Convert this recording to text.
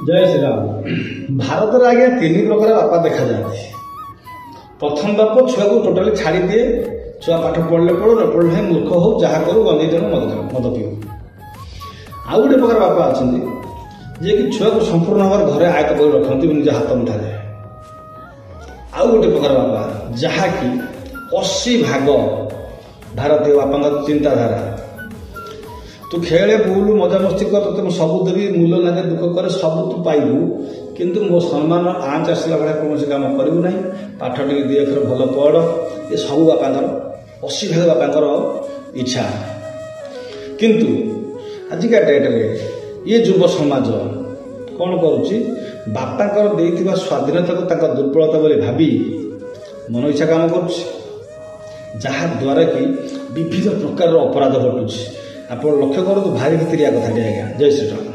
जय श्री राम। भारत में आज्ञा तीन प्रकार बापा देखा जाती। प्रथम बाप छुआ को टोटाली छाड़ी दिए, छुआ पाठ पढ़ले पढ़ो न पढ़ले मूर्ख हो जहाँ करू गंधे जन मद पिओ। आउ गोटे प्रकार बापा अच्छा जे कि छुआ को संपूर्ण भाव घरे आयत कर रखती निज हाथ मुठारे। आउ गोटे प्रकार बापा जहाँकि 80 भाग भारतीय बापा चिंताधारा तू खेले बुल मजामस्ती कर तुम सब देवी मूल्य नागे दुख करे सब तू पाइबू किंतु मो सम्मान आँच आसला भाया कौन कम करू ना पाठ टे दी अक्षर भल पढ़ ये सब बापांर 80 भाग बापांर इच्छा। किंतु आजिका डेट्रे ये युव समाज कौन करुच्ची बापांकर देइथिबा स्वाधीनता को दुर्बलता बोली भावी मन इच्छा काम करुद्वारा कि विविध प्रकार अपराध घटुची। आप लक्ष्य करूँ भारी भितरिया कथा आज्ञा। जय श्री राम।